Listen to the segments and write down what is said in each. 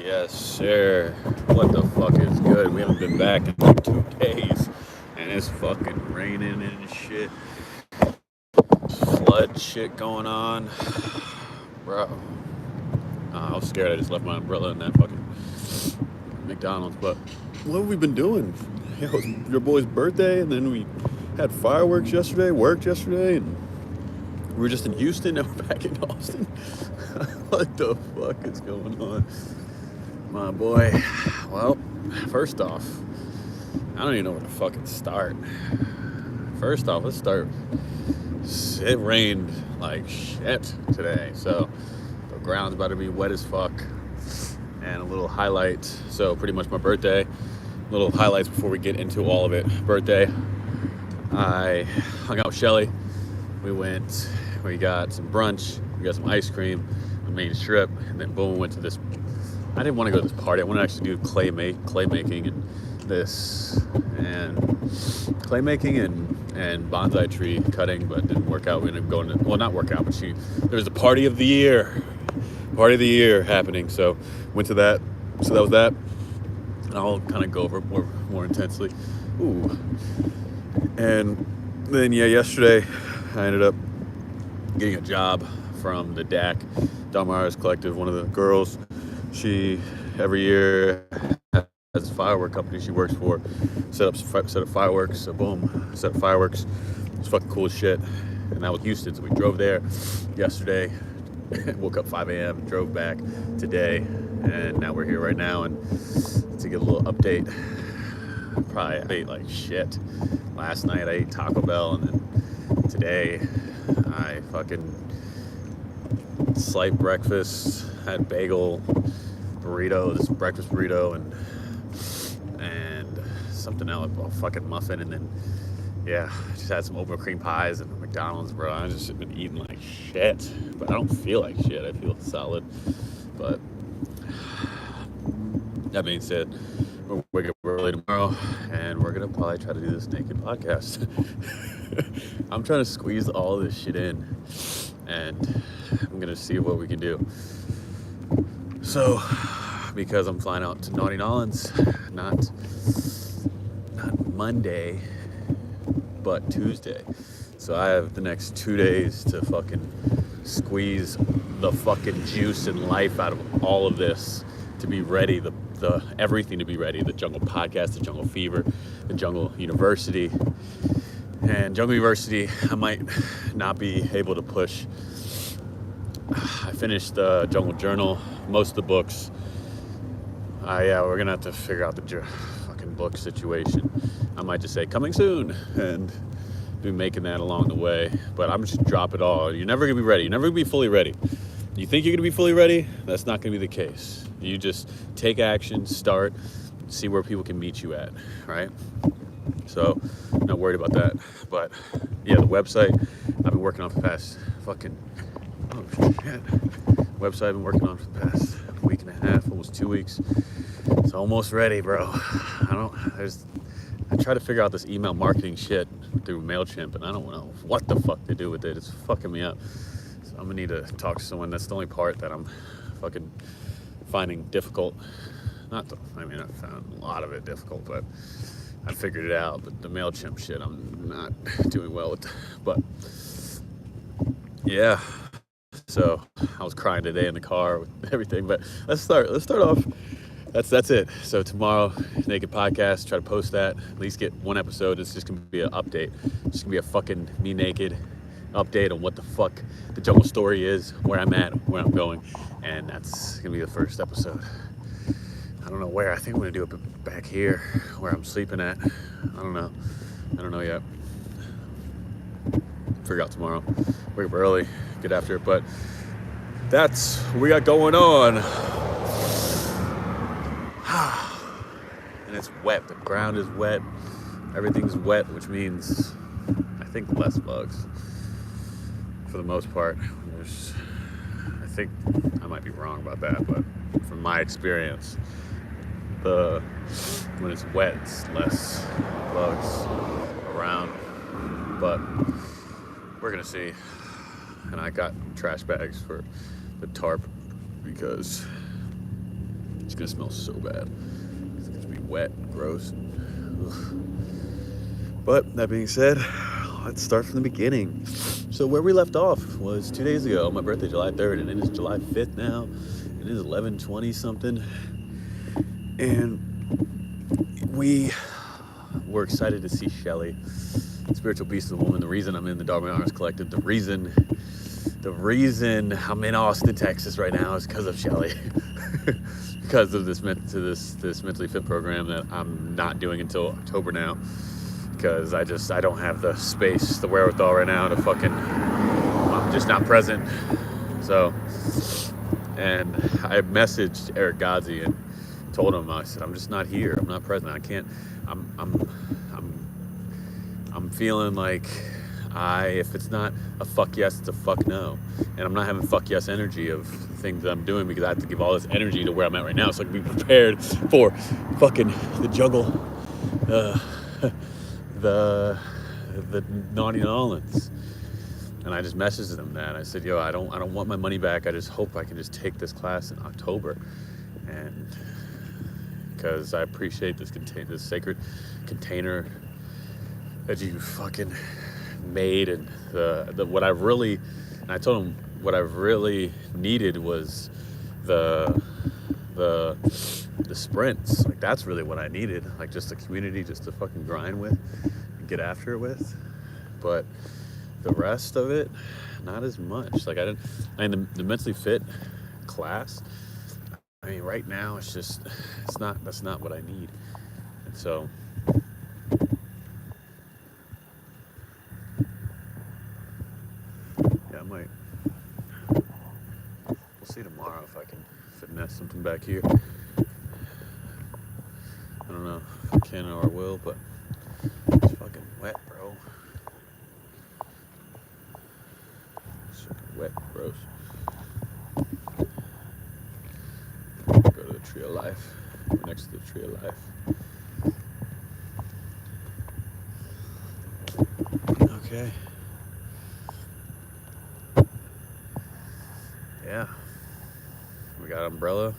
Yes, sir. What the fuck is good? We haven't been back in like 2 days, and it's fucking raining and shit. Flood shit going on, bro. I was scared. I just left my umbrella in that fucking McDonald's. But what have we been doing? Yeah, it was your boy's birthday, and then we had fireworks yesterday. Worked yesterday, and we were just in Houston. Now we're back in Austin. What the fuck is going on? My boy. Well, first off, I don't even know where to fucking start. First off, let's start. It rained like shit today, so the ground's about to be wet as fuck. And a little highlight. So pretty much my birthday. Little highlights before we get into all of it. Birthday. I hung out with Shelly. We got some brunch. We got some ice cream. The main strip, and then boom, went to this. I didn't want to go to this party. I wanted to actually do clay making and bonsai tree cutting, but it didn't work out. We ended up going to, well, not work out, but there was a party of the year happening. So went to that. So that was that. And I'll kind of go over it more intensely. Ooh. And then yesterday I ended up getting a job from the DAC, Don Myers Collective. One of the girls, she every year has a firework company she works for, set up fireworks. So boom, set up fireworks. It's fucking cool as shit. And that was Houston, so we drove there yesterday. Woke up 5 a.m., drove back today, and now we're here right now. And to get a little update, probably I ate like shit. Last night I ate Taco Bell, and then today I fucking slight breakfast, had bagel, burrito, this breakfast burrito, and something else, a fucking muffin, and then just had some oatmeal cream pies and McDonald's, bro. I just been eating like shit, but I don't feel like shit. I feel solid. But that being said, we're waking up early tomorrow, and we're gonna probably try to do this naked podcast. I'm trying to squeeze all this shit in, and I'm gonna see what we can do. So, because I'm flying out to Naughty Nolans, not Monday, but Tuesday. So I have the next 2 days to fucking squeeze the fucking juice and life out of all of this to be ready, the everything to be ready, the Jungle Podcast, the Jungle Fever, the Jungle University. And Jungle University, I might not be able to push. I finished the Jungle Journal, most of the books. We're gonna have to figure out the fucking book situation. I might just say coming soon and be making that along the way. But I'm just drop it all. You're never gonna be ready. You're never gonna be fully ready. You think you're gonna be fully ready? That's not gonna be the case. You just take action, start, see where people can meet you at, right? So, not worried about that. But the website I've been working on for the past website I've been working on for the past week and a half, almost 2 weeks. It's almost ready, bro. I try to figure out this email marketing shit through MailChimp, and I don't know what the fuck to do with it. It's fucking me up. So I'm gonna need to talk to someone. That's the only part that I'm fucking finding difficult. I found a lot of it difficult, but I figured it out. But the MailChimp shit, I'm not doing well with. But yeah. So I was crying today in the car with everything. But let's start off. That's it. So tomorrow, Naked Podcast, try to post that. At least get one episode. It's just gonna be an update. It's just gonna be a fucking me naked update on what the fuck the jungle story is, where I'm at, where I'm going, and that's gonna be the first episode. I don't know where. I think I'm gonna do it back here, where I'm sleeping at. I don't know yet. Figure out tomorrow. Wake up early, get after it. But that's what we got going on. And it's wet. The ground is wet. Everything's wet, which means I think less bugs for the most part. I think I might be wrong about that, but from my experience, when it's wet, it's less bugs around. But we're gonna see. And I got trash bags for the tarp because It's gonna smell so bad. It's gonna be wet, gross. Ugh. But that being said, let's start from the beginning. So where we left off was 2 days ago, my birthday, July 3rd, and it is July 5th now. It is 11:20 something, and we were excited to see Shelly, Spiritual Beast of the Woman. The reason I'm in the Darwin Arts Collective, the reason I'm in Austin, Texas right now is because of Shelly. Because of this mentally fit program that I'm not doing until October now, because I don't have the space, the wherewithal right now to I'm just not present. So, and I messaged Eric Godzi and told him, I said, I'm just not here. I'm not present. I can't. I'm feeling like if it's not a fuck yes, it's a fuck no. And I'm not having fuck yes energy of things that I'm doing, because I have to give all this energy to where I'm at right now so I can be prepared for fucking the juggle, the Naughty Nolans. And I just messaged them that. I said, yo, I don't want my money back. I just hope I can just take this class in October. And because I appreciate this sacred container that you fucking made, and what I really, and I told him what I really needed was the sprints. Like, that's really what I needed, like just a community just to fucking grind with and get after it with. But the rest of it, not as much. Like, the mentally fit class, I mean, right now that's not what I need. And so we'll see tomorrow if I can finesse something back here. I don't know if I can or will, but it's fucking wet, bro. It's fucking wet, gross. Go to the Tree of Life. We're next to the Tree of Life. Okay. Yeah. We got umbrella.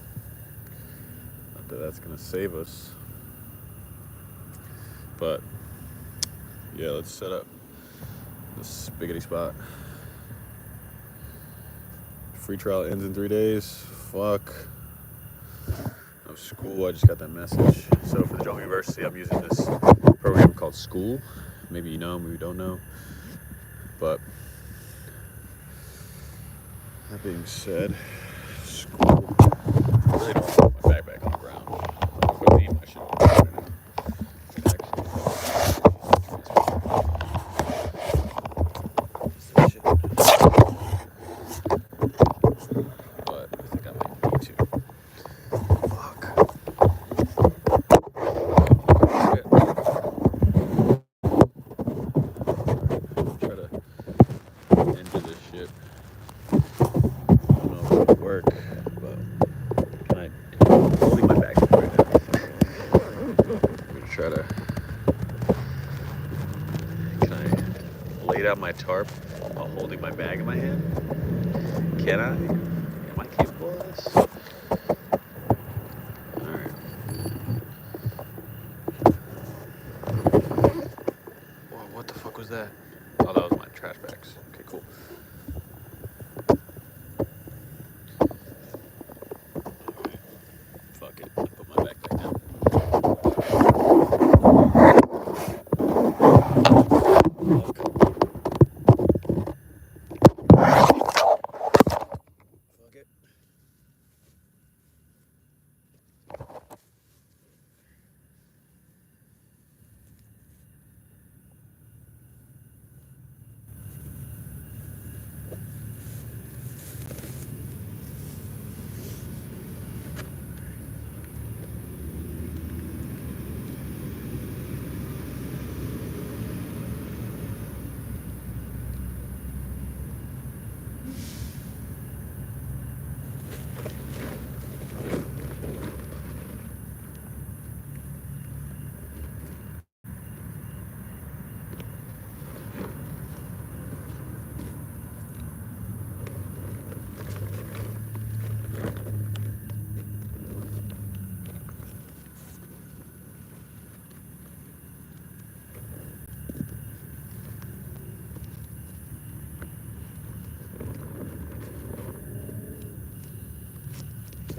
Not that that's gonna save us. But yeah, let's set up this biggity spot. Free trial ends in 3 days. Fuck. No school. I just got that message. So for the Joel University, I'm using this program called School. Maybe you know, maybe you don't know. But that being said, School. I really don't put my backpack on the ground. If I leave my shit on the ground right now. Out my tarp while holding my bag in my hand? Can I? Am I capable of this? Alright. Whoa, what the fuck was that? Oh, that was my trash bags. Okay, cool. Alright. Fuck it. I'll put my backpack down.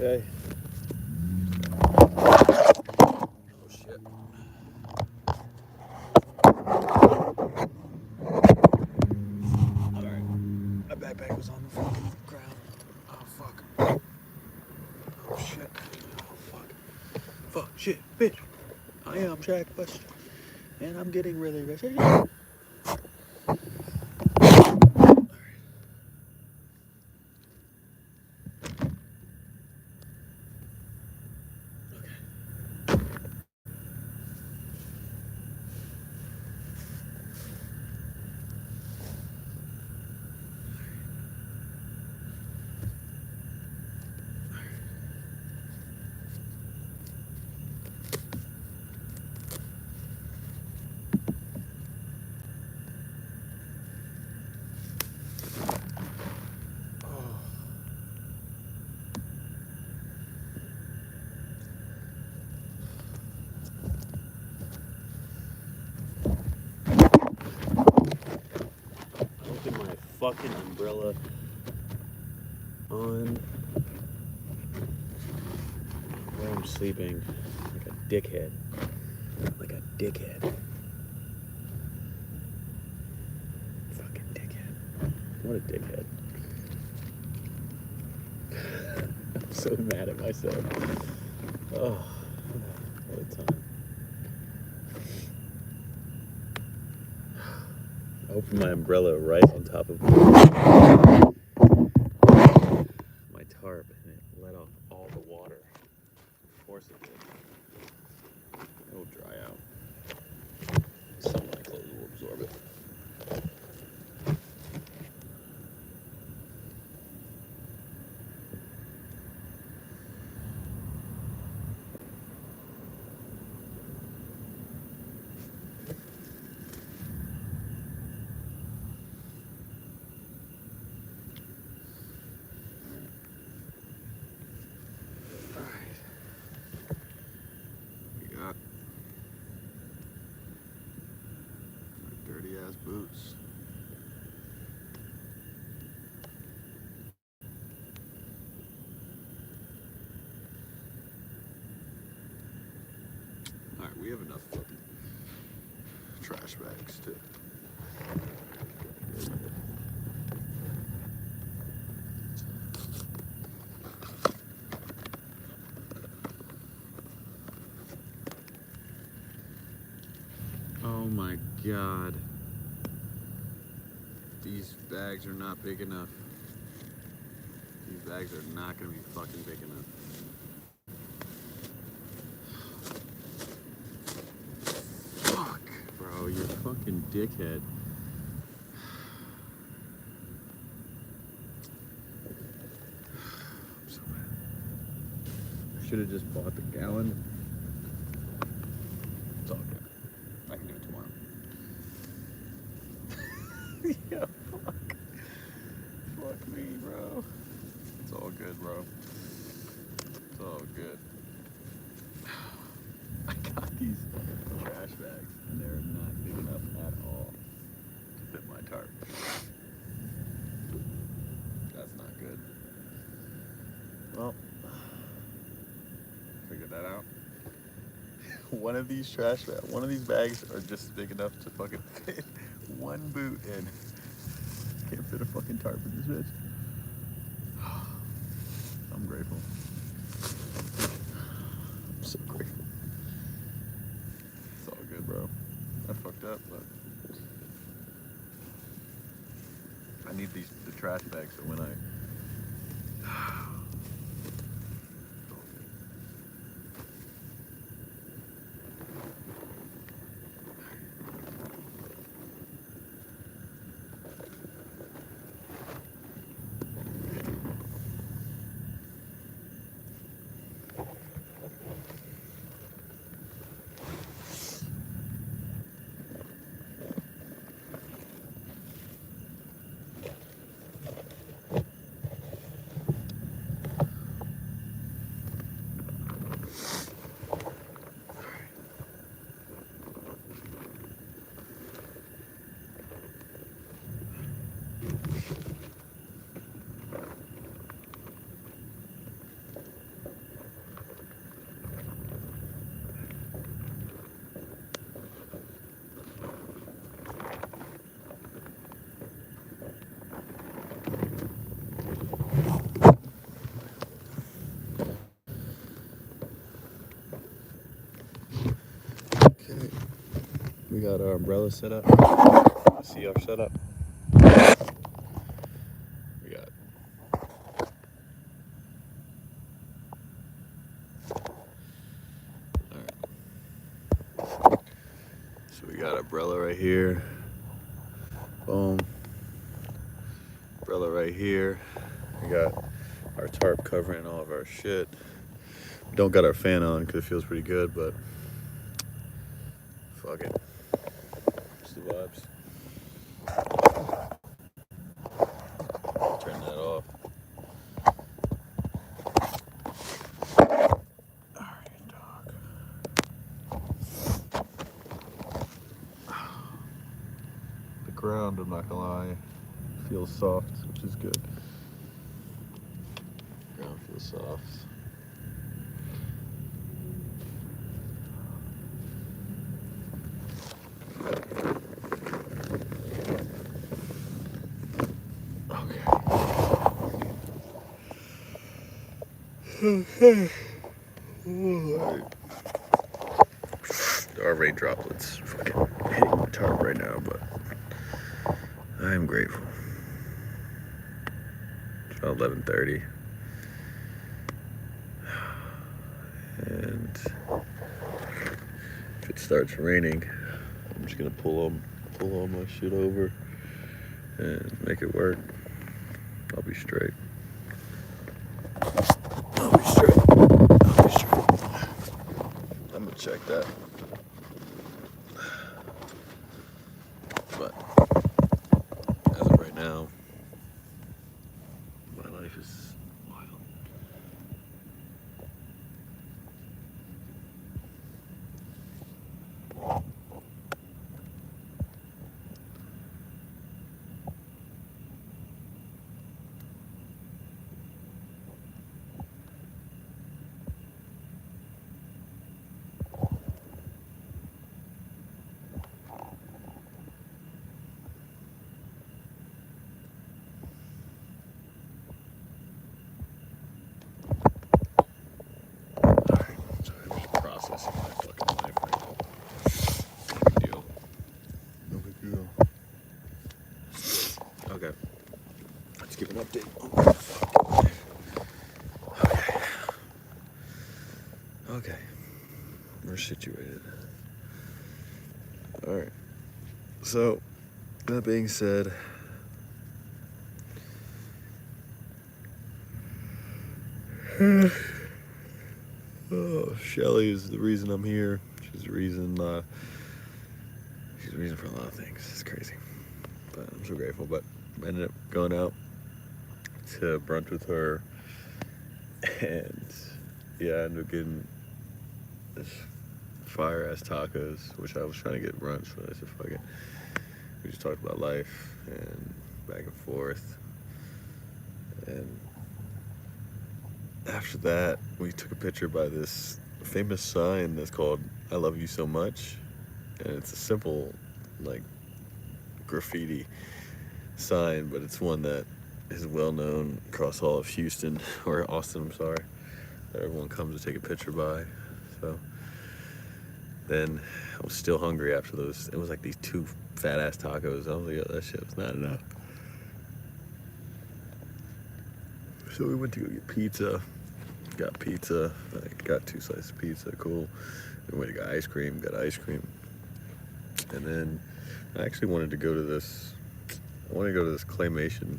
Okay. Oh shit. Alright. My backpack was on the fucking ground. Oh fuck. Oh shit. Oh fuck. Fuck shit, bitch. I am Jack Bush. And I'm getting really rich. Open my fucking umbrella on where I'm sleeping like a dickhead. Like a dickhead. Fucking dickhead. What a dickhead. I'm so mad at myself. Oh, what a time. I opened my umbrella right on top of my tarp and it let off all the water. Of course it did. It'll dry out. Some of my clothes will absorb it. Dirty ass boots. Alright, we have enough fucking trash bags too. Oh my god. These bags are not big enough. These bags are not gonna be fucking big enough. Fuck, bro, you're a fucking dickhead. I'm so mad. I should have just bought the gallon. It's all good. I can do it tomorrow. Yeah, fuck. Fuck me, bro. It's all good, bro. It's all good. I got these trash bags, and they're not big enough at all to fit my tarp. That's not good. Well, figured that out. One of these bags are just big enough to fucking fit one boot in. Can't fit a fucking tarp in this bitch. I'm grateful. I'm so grateful. It's all good, bro. I fucked up, but I need the trash bags so when I We got our umbrella set up. See our setup. We got so we got our umbrella right here. Boom. Umbrella right here. We got our tarp covering all of our shit. We don't got our fan on because it feels pretty good, but fuck it. It's the vibes. Turn that off. Alright, dog. The ground, I'm not gonna lie, feels soft, which is good. The ground feels soft. Okay. There are rain droplets fucking hitting my tarp right now, but I am grateful. It's about 11:30, and if it starts raining, I'm just gonna pull all my shit over and make it work. I'll be straight. I'll be straight. I'm gonna check that. But as of right now, my life is wild. Okay, let's give an update. Okay, we're situated. All right. So, that being said, Shelly is the reason I'm here. She's the reason. She's the reason for a lot of things. It's crazy, but I'm so grateful. But I ended up going out to brunch with her, and yeah, I ended up getting this fire ass tacos, which I was trying to get brunch, but I said fuck it. We just talked about life and back and forth, and after that we took a picture by this famous sign that's called "I love you so much," and it's a simple like graffiti sign, but it's one that is well known across all of Houston or Austin, I'm sorry, that everyone comes to take a picture by. So then I was still hungry after those. It was like these 2 fat ass tacos. I was like, oh, that shit was not enough. So we went to go get pizza. Got pizza. I got 2 slices of pizza. Cool. We went to get ice cream. Got ice cream. And then I actually wanted to go to this. I want to go to this claymation.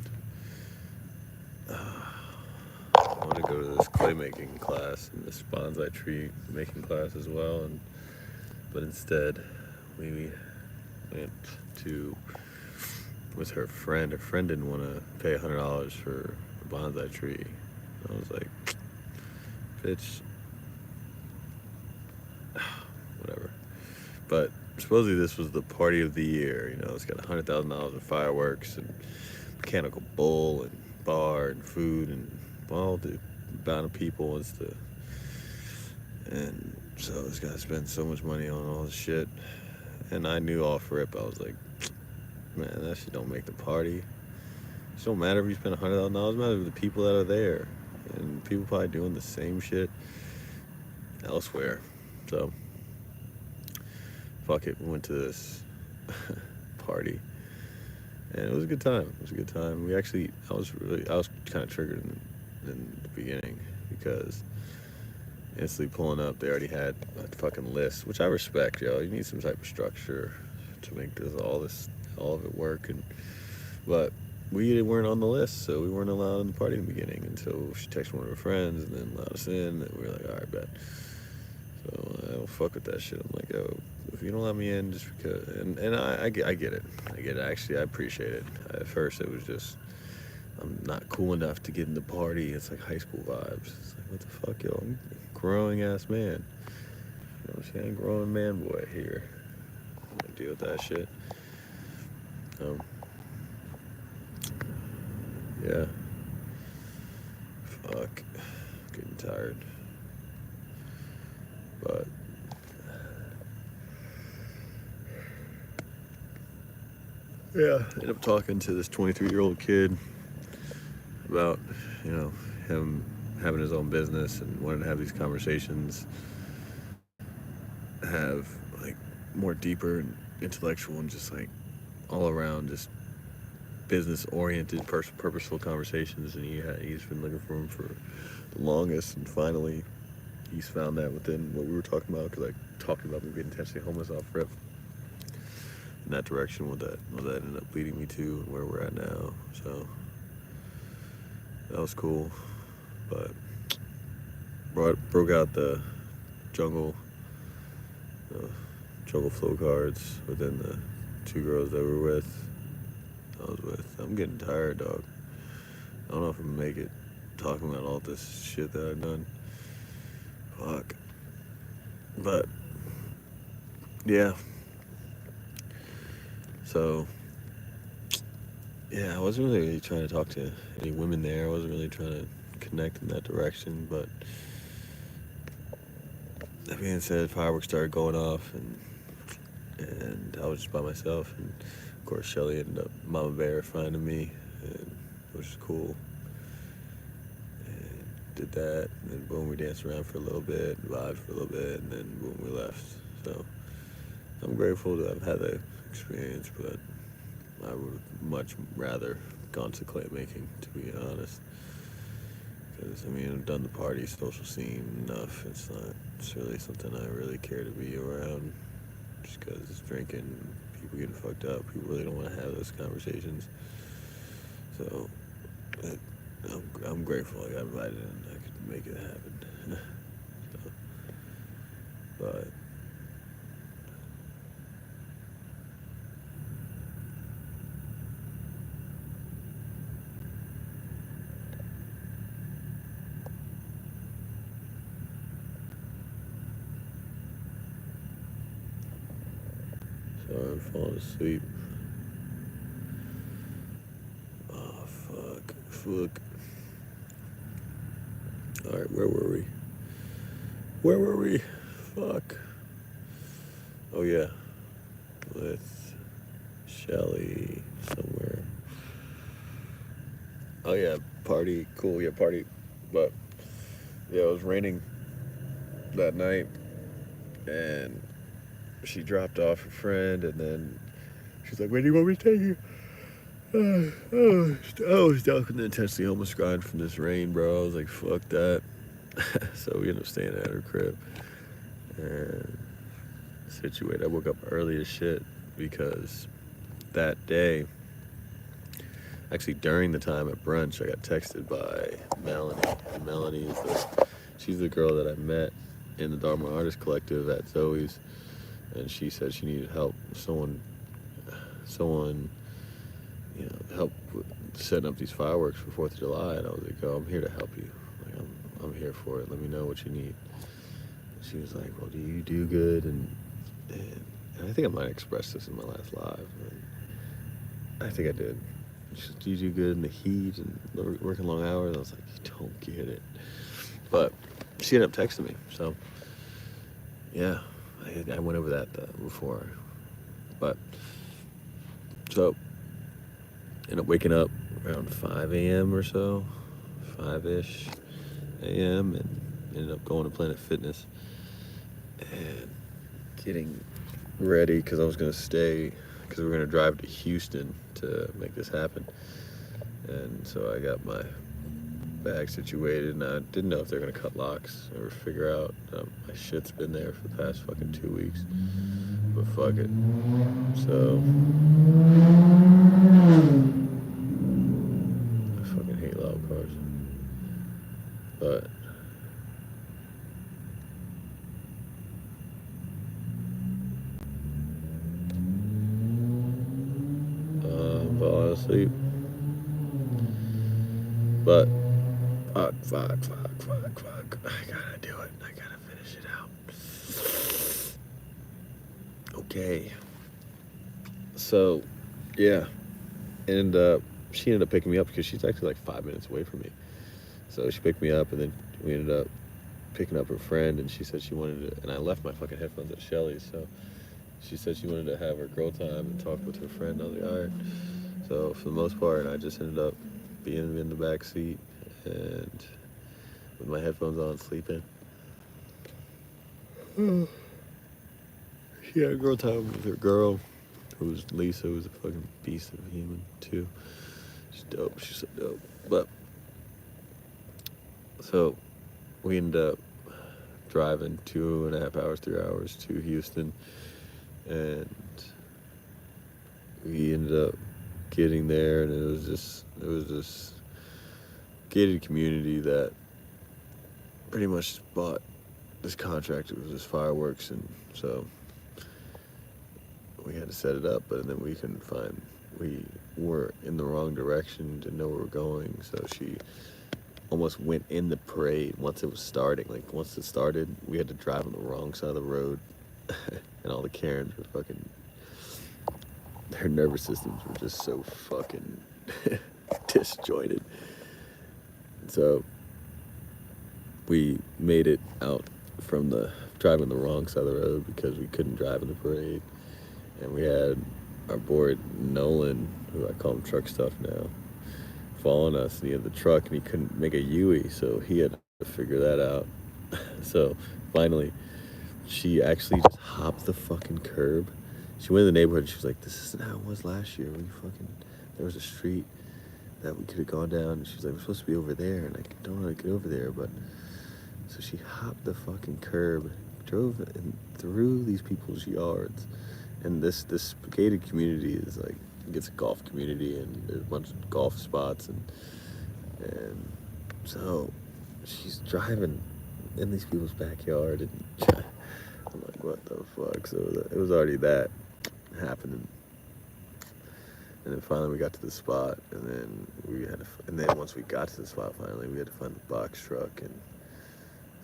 I want to go to this clay making class and this bonsai tree making class as well. But instead, we went to with her friend. Her friend didn't want to pay $100 for a bonsai tree. I was like, bitch, whatever. But supposedly this was the party of the year. You know, it's got $100,000 in fireworks and mechanical bull and bar and food and all the amount of people and so this guy spent so much money on all this shit, and I knew off rip. I was like, man, that shit don't make the party. It don't matter if you spend $100,000. It matters the people that are there, and people probably doing the same shit elsewhere. So fuck it, we went to this party, and it was a good time. It was a good time. I was kind of triggered in the beginning because instantly pulling up, they already had a fucking list, which I respect, yo. You need some type of structure to make all of it work, but we weren't on the list, so we weren't allowed in the party in the beginning until she texted one of her friends and then allowed us in, and we were like, all right, bet. So I don't fuck with that shit. I'm like, yo, if you don't let me in just because, and I get it. I get it. Actually, I appreciate it. At first, it was just, I'm not cool enough to get in the party. It's like high school vibes. It's like, what the fuck, yo? I'm a growing ass man. You know what I'm saying? Growing man boy here. I don't deal with that shit. Um, yeah. Fuck. Getting tired. But yeah, ended up talking to this 23-year-old kid about, you know, him having his own business and wanting to have these conversations, have like more deeper and intellectual and just like all around just business oriented, purposeful conversations. And he's been looking for them for the longest, and finally he's found that within what we were talking about, because I talked about me being intentionally homeless off rip. In that direction, what that ended up leading me to, and where we're at now. So that was cool, but broke out the jungle uh, jungle flow cards within the two girls that we were with. I was with. I'm getting tired, dog. I don't know if I'm gonna make it talking about all this shit that I've done. Fuck. But yeah. So yeah, I wasn't really trying to talk to any women there. I wasn't really trying to connect in that direction. But that being said, fireworks started going off, and I was just by myself. And of course, Shelly ended up Mama Bear finding me, and which is cool. And did that, and then boom, we danced around for a little bit, vibed for a little bit, and then boom, we left. So I'm grateful to have had that experience, but I would much rather gone to clay making, to be honest. Because I mean, I've done the party social scene enough. It's really something I really care to be around. Just because it's drinking, people getting fucked up, people really don't want to have those conversations. So I'm grateful I got invited and I could make it happen. So, but sorry, I'm falling asleep. Oh fuck. All right, where were we? Where were we? Fuck. Oh yeah, with Shelly somewhere. Oh yeah, party. Cool. Yeah, party. But yeah, it was raining that night, and she dropped off her friend, and then she's like, "Where do you want me to take you?" I was stuck in the intensely homeless grind from this rain, bro. I was like, "Fuck that." So we ended up staying at her crib and situated. I woke up early as shit because that day, actually during the time at brunch, I got texted by Melanie. And Melanie she's the girl that I met in the Dharma Artist Collective at Zoe's, and she said she needed help. Someone, help setting up these fireworks for 4th of July, and I was like, "Oh, I'm here to help you. Like, I'm here for it. Let me know what you need." She was like, "Well, do you do good?" And I think I might have expressed this in my last live. I think I did. She said, "Do you do good in the heat and working long hours?" I was like, "You don't get it." But she ended up texting me, so yeah, I went over that before. But so ended up waking up around 5 a.m. or so, 5-ish a.m., and ended up going to Planet Fitness and getting ready because I was gonna stay because we were gonna drive to Houston to make this happen. And so I got my bag situated, and I didn't know if they're gonna cut locks or figure out. My shit's been there for the past fucking 2 weeks, but fuck it. So I fucking hate loud cars, but fall asleep. But fuck. I gotta do it. I gotta finish it out. Okay. So, yeah. And she ended up picking me up because she's actually like 5 minutes away from me. So she picked me up, and then we ended up picking up her friend, and she said she wanted to, and I left my fucking headphones at Shelly's, so she said she wanted to have her girl time and talk with her friend on the iron. So for the most part, I just ended up being in the back seat and with my headphones on, sleeping. She had a girl time with her girl, who's Lisa, who's a fucking beast of a human too. She's dope. She's so dope. But so we ended up driving 2.5 hours, 3 hours to Houston, and we ended up getting there, and it was this gated community that pretty much bought this contract. It was just fireworks, and so we had to set it up, but then we couldn't find, we were in the wrong direction, didn't know where we were going, so she almost went in the parade once it was starting. Like, once it started, we had to drive on the wrong side of the road, and all the Karens were fucking, their nervous systems were just so fucking disjointed. So we made it out from the driving the wrong side of the road because we couldn't drive in the parade. And we had our boy Nolan, who I call him Truck Stuff now, following us, and he had the truck and he couldn't make a U-ey, so he had to figure that out. So finally, she actually just hopped the fucking curb. She went in the neighborhood and she was like, "This isn't how it was last year. There was a street that we could have gone down." And she's like, "We're supposed to be over there, and I don't want to get over there." But so she hopped the fucking curb, drove in through these people's yards, and this gated community is like, it's a golf community, and there's a bunch of golf spots, and so she's driving in these people's backyard, and I'm like, what the fuck? So it was already that happening. And then finally we got to the spot, and then once we got to the spot, finally we had to find the box truck, and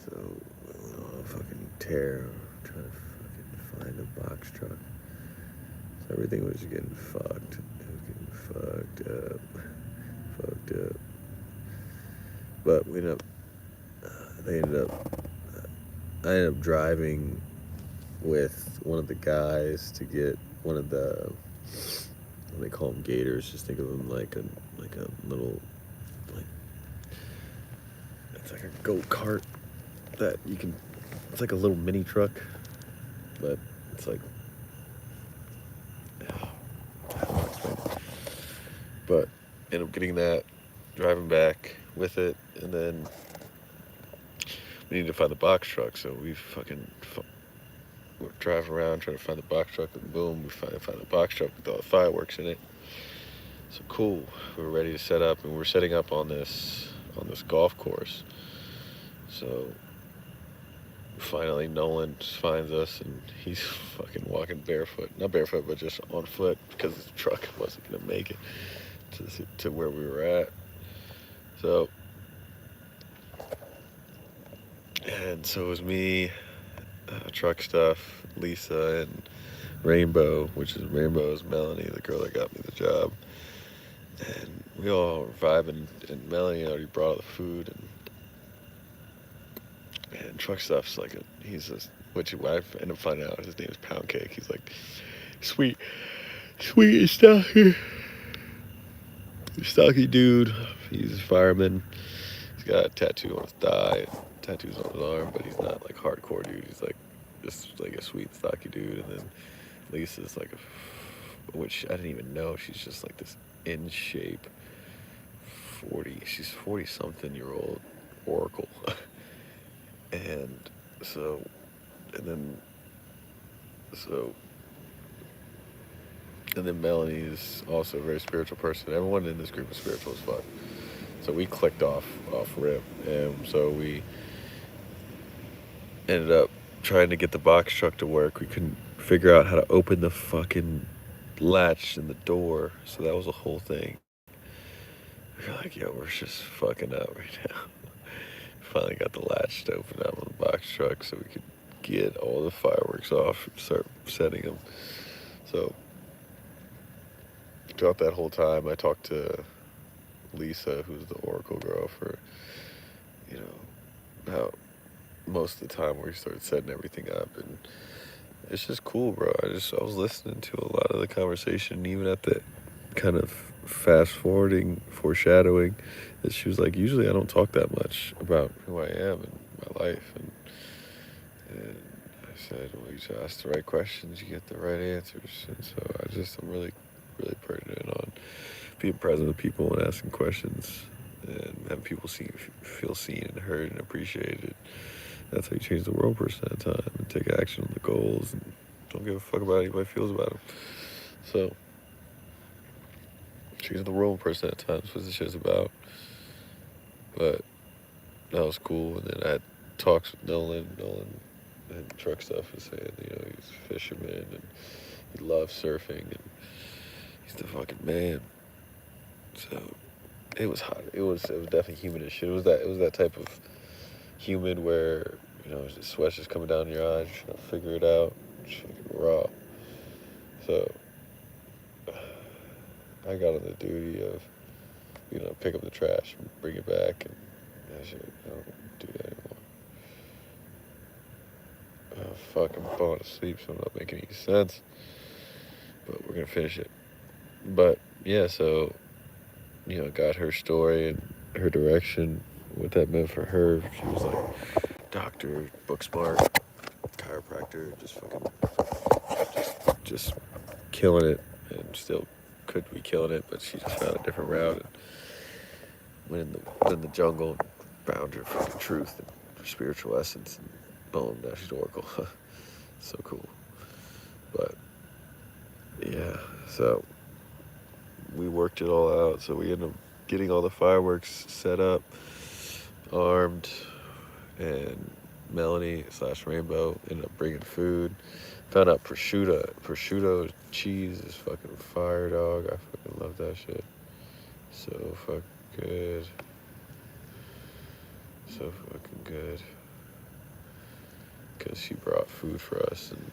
so we went on a fucking tear trying to fucking find a box truck. So everything was getting fucked. It was getting fucked up. But we ended up, I ended up driving with one of the guys to get one of the, they call them gators, just think of them like a little, like, it's like a go-kart that you can, it's like a little mini truck, but it's like, but ended up getting that, driving back with it, and then we needed to find the box truck, so we we're driving around trying to find the box truck, and boom, we find the box truck with all the fireworks in it. So cool, we were ready to set up, and we're setting up on this golf course. So finally Nolan finds us, and he's fucking walking barefoot, not barefoot, but just on foot, because his truck wasn't gonna make it to where we were at. So it was me, Truck Stuff, Lisa, and Rainbow, Rainbow is Melanie, the girl that got me the job. And we all were vibing, and Melanie already brought all the food, and Truck Stuff's like which I ended up finding out his name is Pound Cake. He's like sweet and stocky dude. He's a fireman. He's got a tattoo on his thigh, tattoos on his arm, but he's not like hardcore dude. He's like just like a sweet stocky dude. And then Lisa's like which I didn't even know. She's just like this in shape 40 something year old oracle. and so, and then, so, and then Melanie is also a very spiritual person. Everyone in this group is spiritual as fuck. So we clicked off rip. And so we ended up trying to get the box truck to work. We couldn't figure out how to open the fucking latch in the door. So that was a whole thing. We were like, yo, we're just fucking up right now. Finally got the latch to open up on the box truck so we could get all the fireworks off and start setting them. So throughout that whole time, I talked to Lisa, who's the Oracle girl, for, you know, how most of the time we started setting everything up, and it's just cool, bro. I was listening to a lot of the conversation, even at the kind of fast forwarding, foreshadowing, that she was like, usually I don't talk that much about who I am and my life, and I said, well, you just ask the right questions, you get the right answers, and so I'm really pertinent on being present with people and asking questions and having people feel seen and heard and appreciated. That's how you change the world person at a time and take action on the goals and don't give a fuck about how anybody feels about them. So, changing the world person at times was the shit's about. But that was cool. And then I had talks with Nolan and truck stuff was saying, you know, he's a fisherman and he loves surfing and he's the fucking man. So it was hot. It was definitely humid as shit. It was that type of humid where, you know, the sweat's just coming down your eyes, trying to figure it out. Just fucking raw. So I got on the duty of, you know, pick up the trash and bring it back, and I don't do that anymore. Oh, fuck, I'm falling asleep, so I'm not making any sense. But we're gonna finish it. But yeah, so, you know, got her story and her direction, what that meant for her. She was like, doctor, book smart, chiropractor, just killing it, and still could be killing it, but she just found a different route and went in the jungle and found her fucking truth and her spiritual essence, and boom, now she's Oracle. So cool. But yeah, so we worked it all out. So we ended up getting all the fireworks set up, armed, and Melanie / Rainbow ended up bringing food. Found out prosciutto cheese is fucking fire, dog. I fucking love that shit. So fucking good. So fucking good. Because she brought food for us, and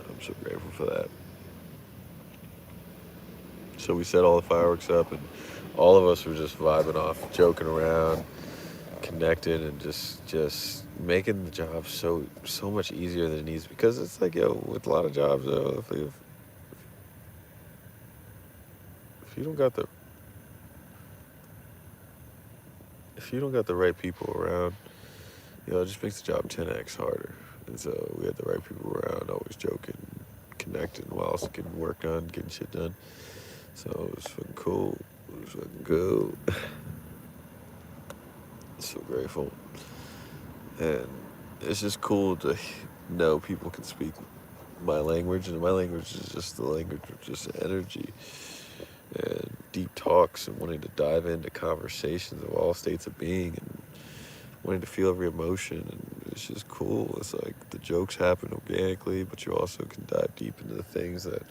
I'm so grateful for that. So we set all the fireworks up, and all of us were just vibing off, joking around, connected, and just making the job so much easier than it needs. Because it's like, yo, with a lot of jobs, though, if you don't got the right people around, you know, it just makes the job 10x harder. And so we had the right people around, always joking, connecting while also getting work done, getting shit done. So it was fucking cool. It was fucking good. So grateful. And it's just cool to know people can speak my language, and my language is just the language of just energy and deep talks and wanting to dive into conversations of all states of being and wanting to feel every emotion, and it's just cool. It's like the jokes happen organically, but you also can dive deep into the things that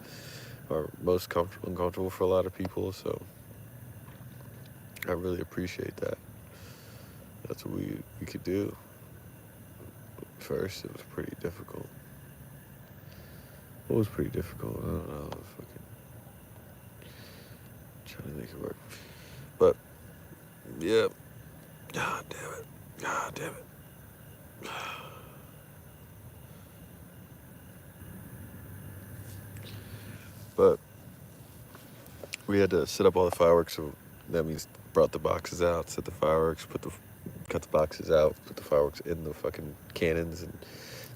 are most uncomfortable for a lot of people. So I really appreciate that. That's what we could do. First, it was pretty difficult. What was pretty difficult? I don't know. Fucking trying to make it work. But yeah. God damn it. God damn it. But we had to set up all the fireworks, so that means brought the boxes out, set the fireworks, cut the boxes out, put the fireworks in the fucking cannons and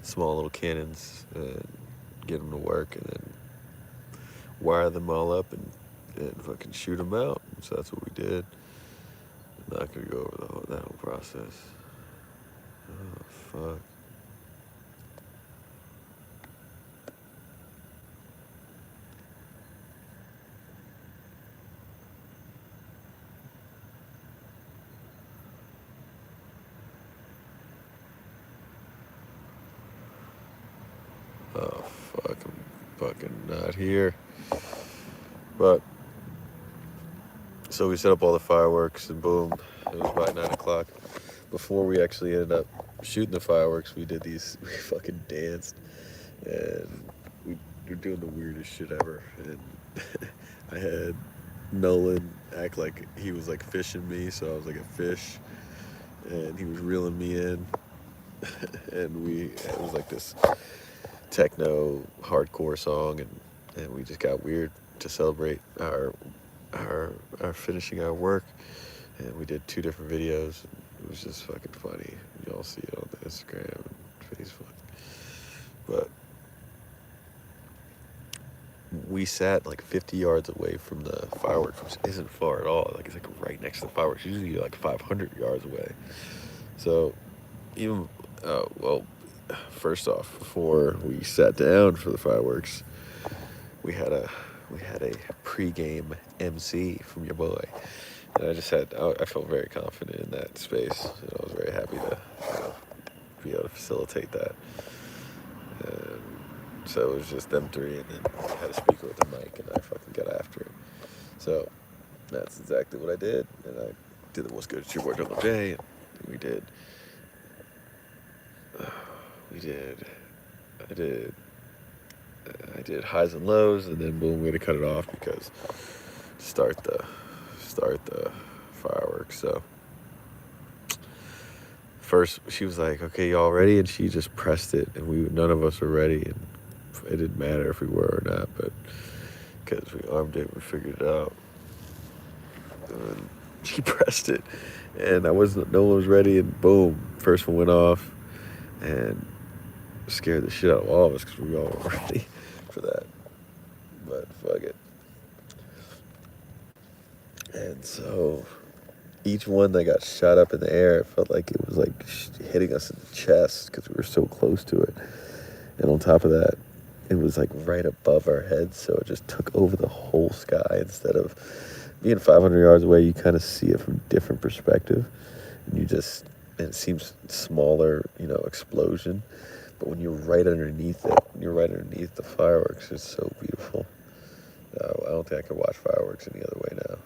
small little cannons, and get them to work, and then wire them all up and fucking shoot them out. So that's what we did. I'm not gonna go over that whole process. Oh, fuck. Oh, fuck, I'm fucking not here. But, so we set up all the fireworks, and boom, it was about 9 o'clock. Before we actually ended up shooting the fireworks, we fucking danced, and we were doing the weirdest shit ever. And I had Nolan act like he was like fishing me, so I was like a fish, and he was reeling me in, and it was like this techno hardcore song, and we just got weird to celebrate our finishing our work, and we did 2 different videos. It was just fucking funny. Y'all see it on the Instagram and Facebook. But we sat like 50 yards away from the fireworks, which isn't far at all. Like, it's like right next to the fireworks. Usually you're like 500 yards away. So even first off, before we sat down for the fireworks, we had a pre-game MC from your boy, and I felt very confident in that space, and I was very happy to be able to facilitate that. And so it was just them 3, and then I had a speaker with the mic, and I fucking got after it. So that's exactly what I did, and I did the What's Good, It's Your Boy Double J, and we did. I did highs and lows, and then boom, we had to cut it off because to start the fireworks. So first she was like, "Okay, y'all ready?" And she just pressed it, and none of us were ready, and it didn't matter if we were or not, but because we armed it, we figured it out. And she pressed it, and no one was ready, and boom, first one went off, and scared the shit out of all of us because we all were ready for that. But fuck it. And so each one that got shot up in the air, it felt like it was like hitting us in the chest because we were so close to it. And on top of that, it was like right above our heads, so it just took over the whole sky. Instead of being 500 yards away, you kind of see it from a different perspective, and it seems smaller, explosion. But when you're right underneath it, when you're right underneath the fireworks, it's so beautiful. I don't think I could watch fireworks any other way now,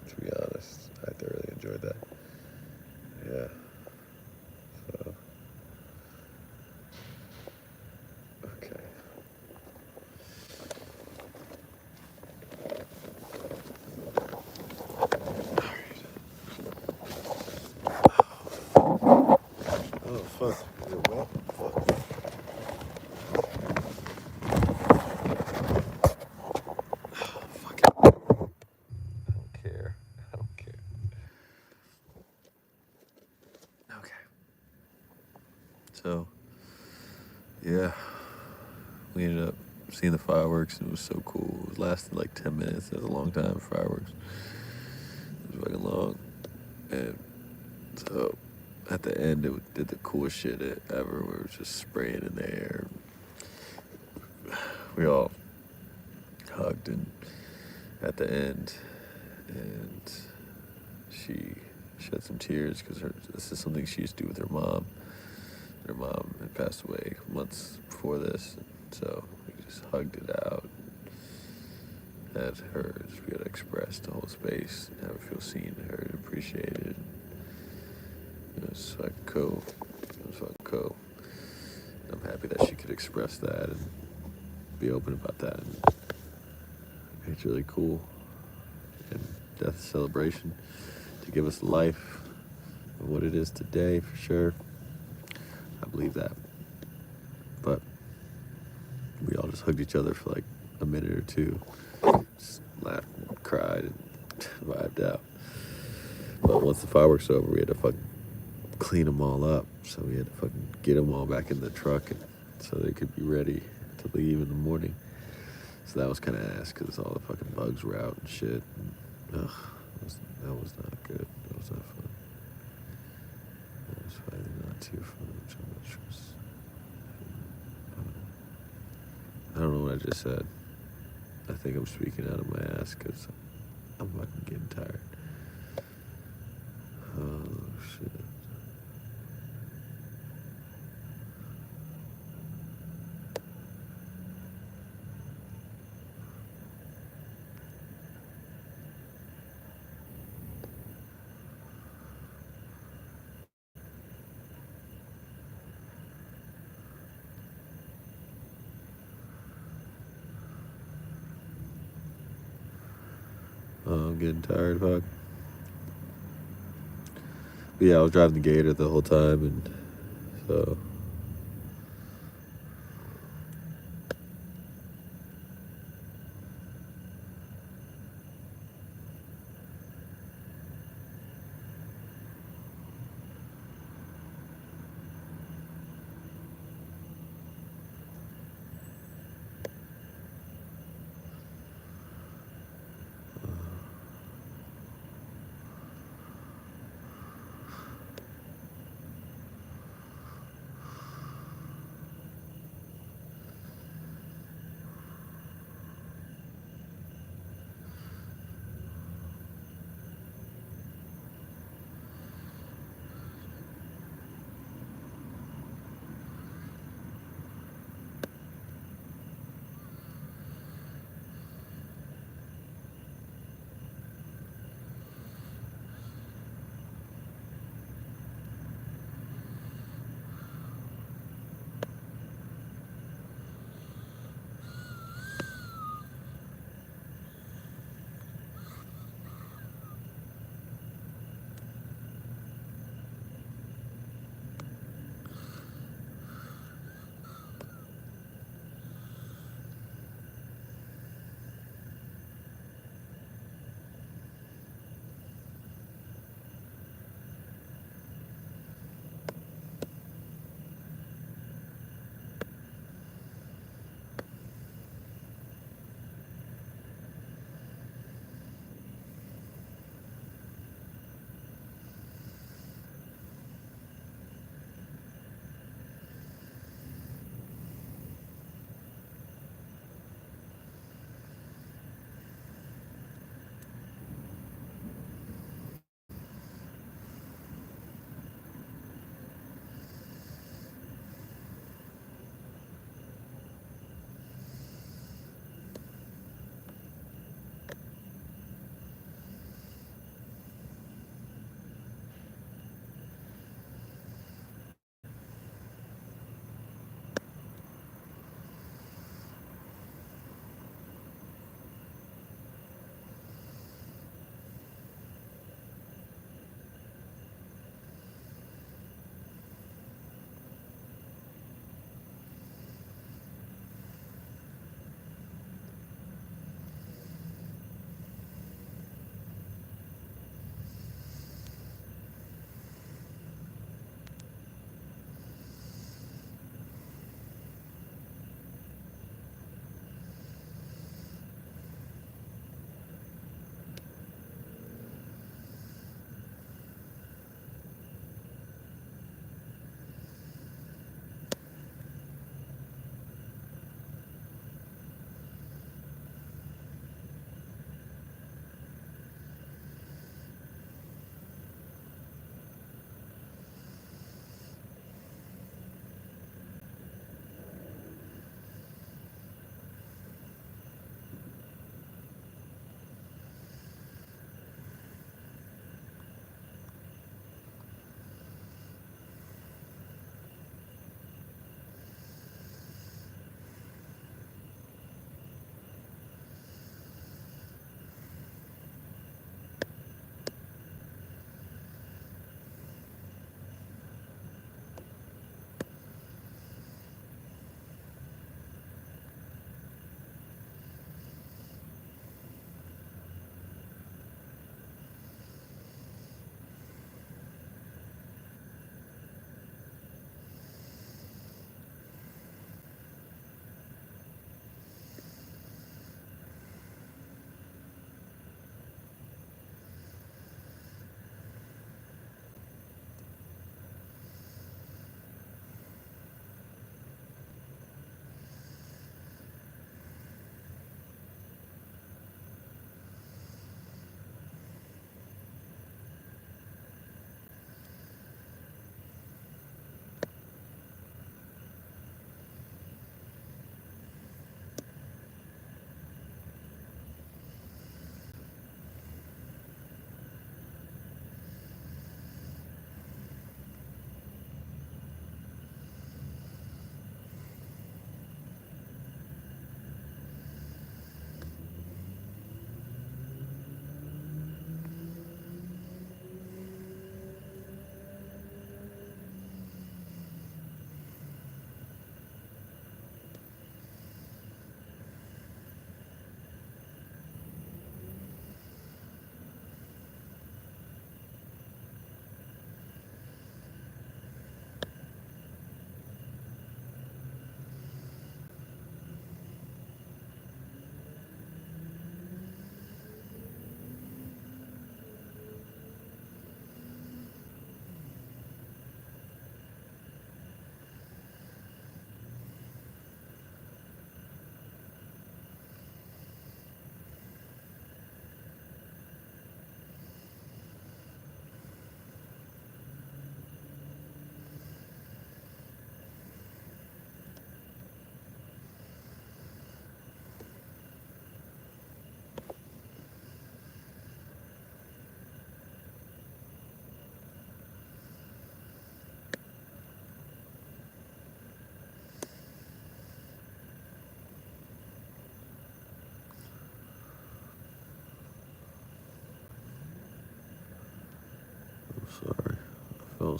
to be honest. I thoroughly enjoyed that. Yeah. So. Okay. Oh, fuck. Is it wet? Fuck. Fuck it. I don't care. Okay. So, yeah. We ended up seeing the fireworks, and it was so cool. It lasted like 10 minutes. That was a long time for fireworks. It was fucking long. And so, at the end, it did the coolest shit ever, where it was just spraying in the air. We all hugged at the end, and she shed some tears because this is something she used to do with her mom. Her mom had passed away months before this, so we just hugged it out. Had her just be able to express the whole space, and have her feel seen, heard, appreciated. It was fucking cool. I'm happy that she could express that and be open about that. And it's really cool. And death celebration to give us life and what it is today, for sure. I believe that. But we all just hugged each other for like a minute or two. Just laughed and cried and vibed out. But once the fireworks were over, we had to fucking clean them all up. So we had to fucking get them all back in the truck so they could be ready to leave in the morning. So that was kind of ass because all the fucking bugs were out and shit. And, that was not good. That was not fun. That was probably not too fun, which I'm not sure. I don't know what I just said. I think I'm speaking out of my ass because I'm fucking getting tired. Oh, shit. I'm getting tired, fuck. But yeah, I was driving the Gator the whole time, and so.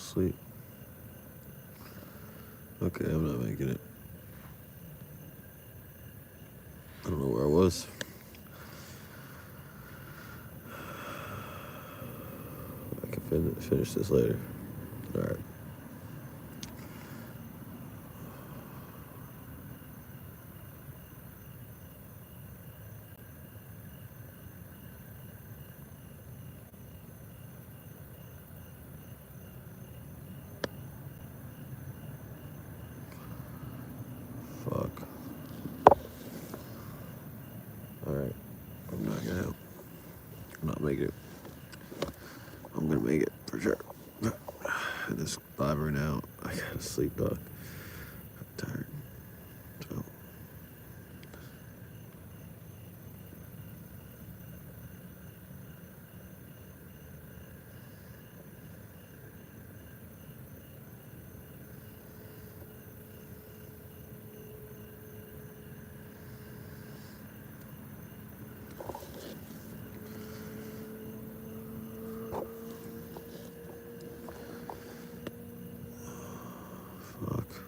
asleep. Okay, I'm not making it. I don't know where I was. I can finish this later. All right. Fuck. All right. I'm not making it. I'm gonna make it for sure. This 5 right now. I gotta sleep, dog. I'm tired. So. Fuck.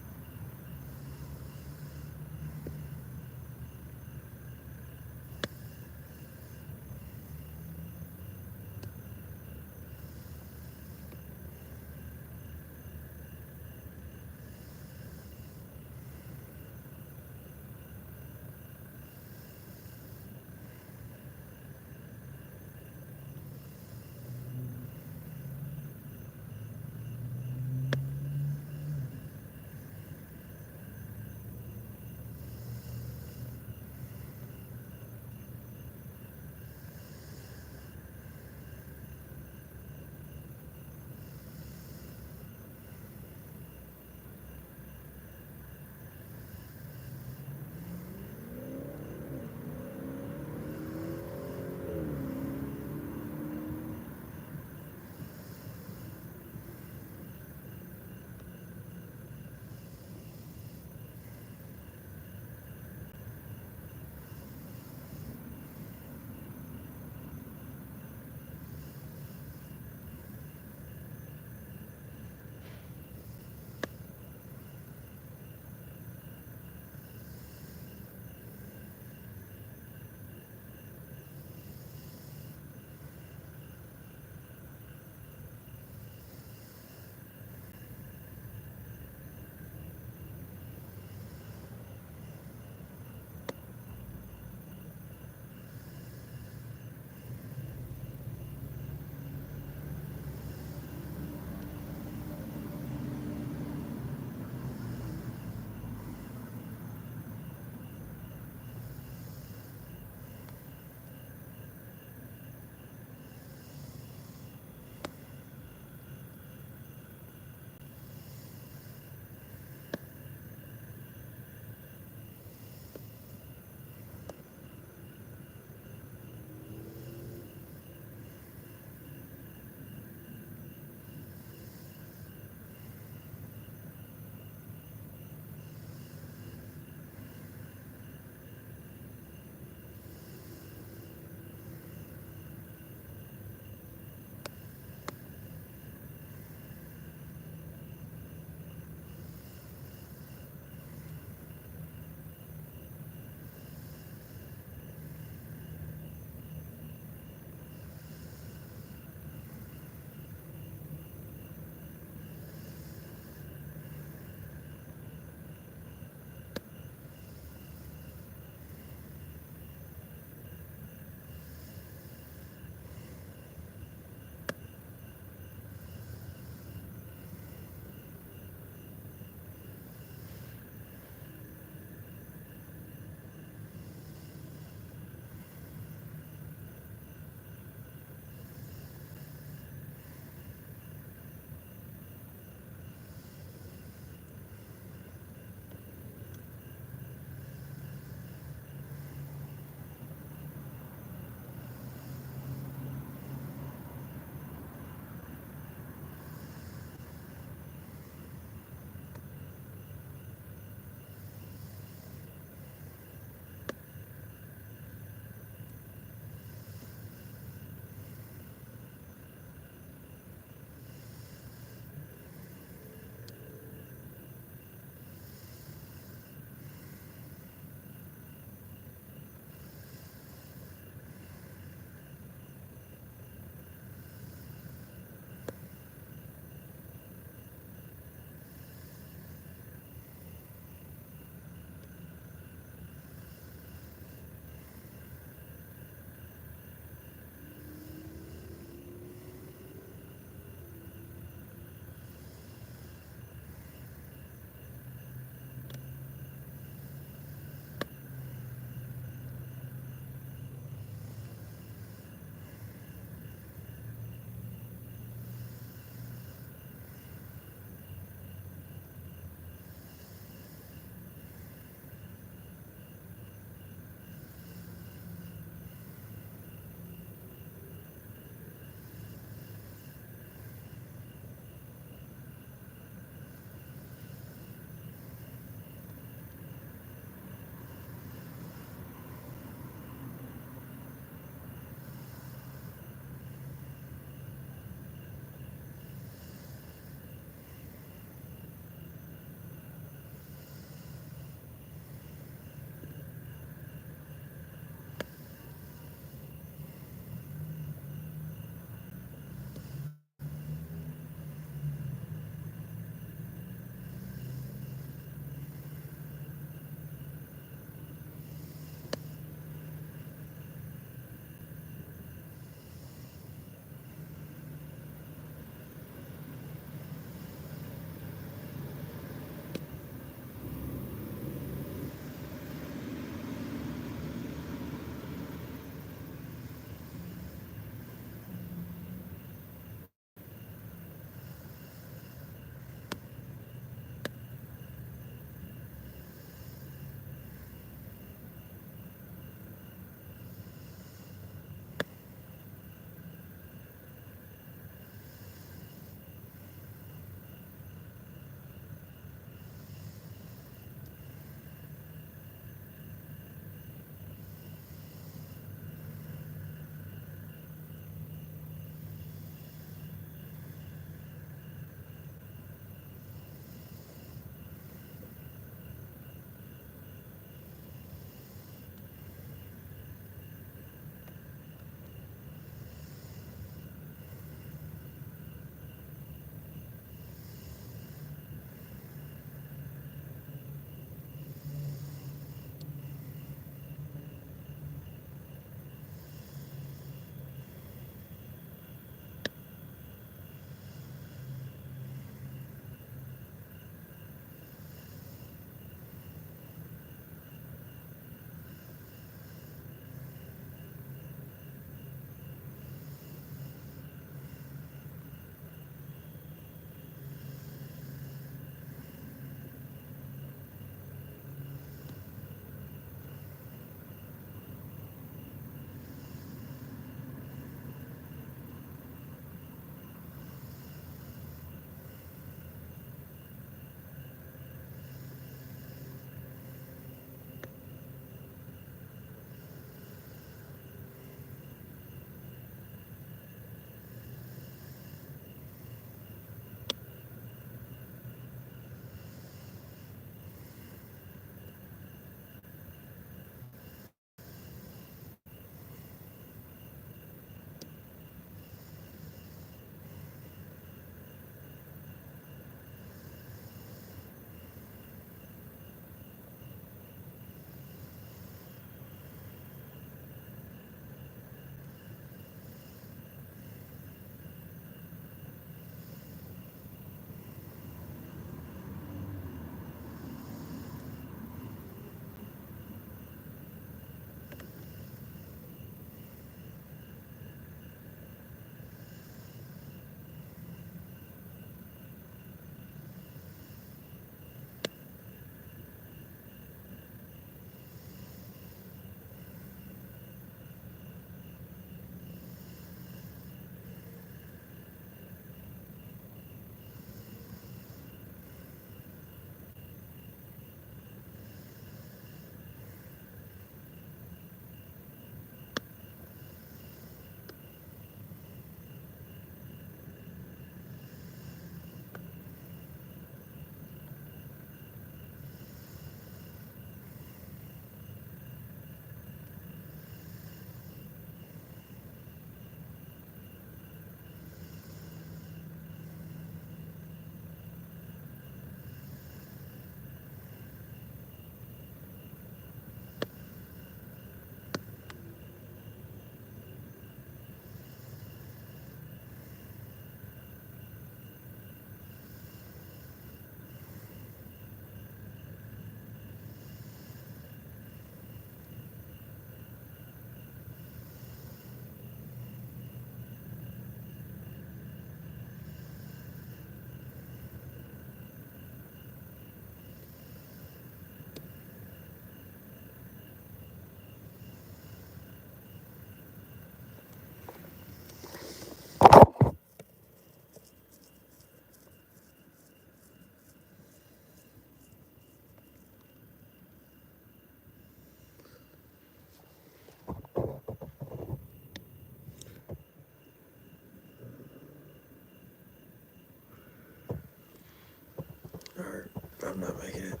I'm not making it.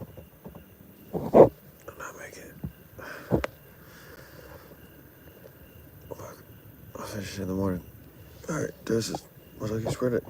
I'm not making it. Fuck. I'll finish it in the morning. Alright, this is what I spread it.